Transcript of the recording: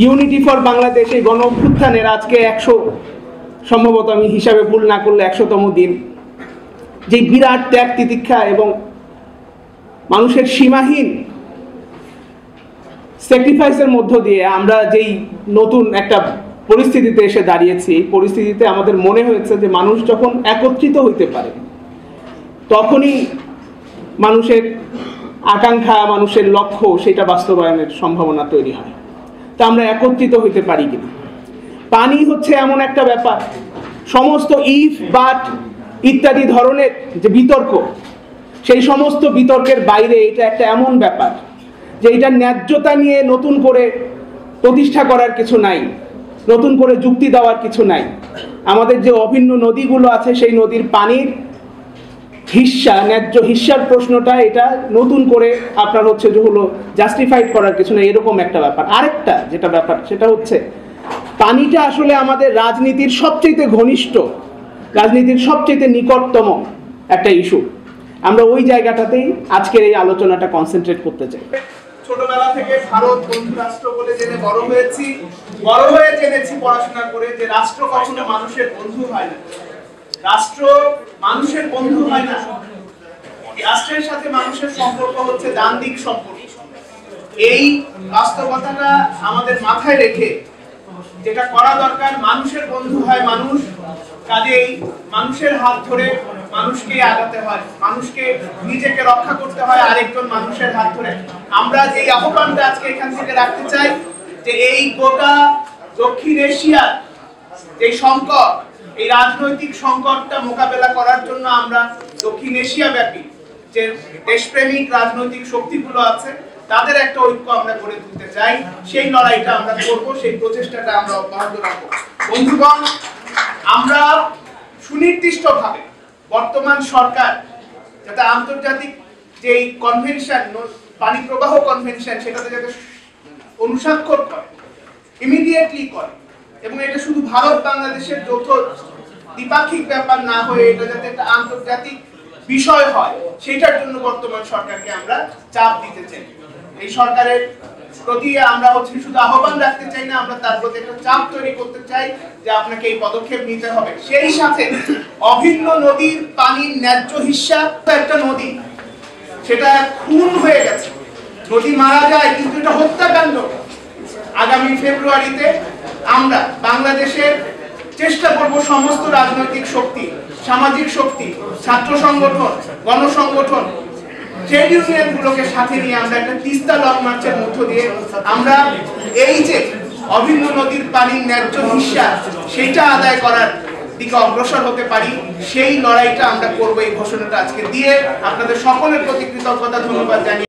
Unity for Bangladesh এই গণ অভ্যুত্থানের আজকে 100, সম্ভবত আমি হিসাবে ভুল না করলে 100তম দিন। যে বিরাট ত্যাগ তিতিক্ষা এবং মানুষের সীমাহীন স্যাক্রিফাইসের মধ্য দিয়ে আমরা যেই নতুন একটা পরিস্থিতিতে এসে দাঁড়িয়েছি, এই পরিস্থিতিতে আমাদের মনে হয়েছে যে মানুষ যখন একত্রিত হইতে পারে তখনই মানুষের আকাঙ্ক্ষা, মানুষের লক্ষ্য সেটা বাস্তবায়নের সম্ভাবনা তৈরি হয়। তা আমরা একত্রিত হইতে পারি কিনা। পানি হচ্ছে এমন একটা ব্যাপার, সমস্ত ইফ বাট ইত্যাদি ধরনের যে বিতর্ক, সেই সমস্ত বিতর্কের বাইরে এটা একটা এমন ব্যাপার যে এটা ন্যায্যতা নিয়ে নতুন করে প্রতিষ্ঠা করার কিছু নাই, নতুন করে যুক্তি দেওয়ার কিছু নাই। আমাদের যে অভিন্ন নদীগুলো আছে সেই নদীর পানির হিস্সা, ন্যায্য হিস্সার প্রশ্নটা এটা নতুন করে আপনার হচ্ছে যে হলো জাস্টিফাইড করার কিছু না, এরকম একটা ব্যাপার। আরেকটা যেটা ব্যাপার সেটা হচ্ছে পানিটা আসলে আমাদের রাজনীতির সবচেয়ে ঘনিষ্ঠ, রাজনীতির সবচেয়ে নিকটতম একটা ইস্যু। আমরা ওই জায়গাটাতেই আজকের এই আলোচনাটা কনসেন্ট্রেট করতে চাই। ছোটবেলা থেকে ভারত বন্ধু রাষ্ট্র বলে জেনে বড় হয়েছি, বড় হয়ে জেনেছি পড়াশোনা করে যে রাষ্ট্র কখনো মানুষের বন্ধু হয় না, রাষ্ট্র মানুষের বন্ধু হয় না। রাষ্ট্রের সাথে মানুষের সম্পর্ক হচ্ছে দ্বান্দ্বিক সম্পর্ক। এই বাস্তবতাটা আমাদের মাথায় রেখে যেটা করা দরকার, মানুষের বন্ধু হয় মানুষ, কাজেই মানুষের হাত ধরে মানুষকে আগাতে হয়, মানুষকে নিজেকে রক্ষা করতে হয় আরেকজন মানুষের হাত ধরে। আমরা যে আহ্বানটা আজকে এখান থেকে রাখতে চাই যে এই গোটা দক্ষিণ এশিয়ার যে সংকট, এই রাজনৈতিক সংকটটা মোকাবেলা করার জন্য আমরা দক্ষিণ এশিয়া ব্যাপী যে দেশপ্রেমিক রাজনৈতিক শক্তিগুলো আছে তাদের একটা ঐক্য আমরা গড়ে তুলতে চাই। সেই লড়াইটা আমরা করব, সেই প্রচেষ্টাটা আমরা অব্যাহত রাখবো। বন্ধুগণ, আমরা সুনির্দিষ্টভাবে বর্তমান সরকার যাতে আন্তর্জাতিক যে কনভেনশন, পানি প্রবাহ কনভেনশন, সেটাতে যাতে অনুস্বাক্ষর করে, ইমিডিয়েটলি করে, এবং এটা শুধু ভারত বাংলাদেশের যৌথ দ্বিপাক্ষিক ব্যাপার না হয়ে এটা যাতে একটা আন্তর্জাতিক বিষয় হয়, সেটার জন্য বর্তমান সরকারকে আমরা চাপ দিতে চাই। এই সরকারের প্রতি আমরা হচ্ছে শুধু আহ্বান রাখতে চাই না, আমরা তার প্রতি একটা চাপ তৈরি করতে চাই যে আপনাকে এই পদক্ষেপ নিতে হবে। সেই সাথে অভিন্ন নদীর পানির ন্যায্য হিস্সা, একটা নদী সেটা খুন হয়ে গেছে, নদী মারা যায় কিন্তু এটা হত্যাকাণ্ড। আগামী ফেব্রুয়ারিতে আমরা বাংলাদেশের চেষ্টা করব সমস্ত রাজনৈতিক শক্তি, সামাজিক শক্তি, ছাত্র সংগঠন, গণসংগঠন, ট্রেড ইউনিয়নগুলোকে সাথে নিয়ে আমরা একটা তিস্তা লং মার্চের মধ্য দিয়ে আমরা এই যে অভিন্ন নদীর পানির ন্যায্য হিস্সা সেইটা আদায় করার দিকে অগ্রসর হতে পারি। সেই লড়াইটা আমরা করব। এই ঘোষণাটা আজকে দিয়ে আপনাদের সকলের প্রতি কৃতজ্ঞতা, ধন্যবাদ জানিয়ে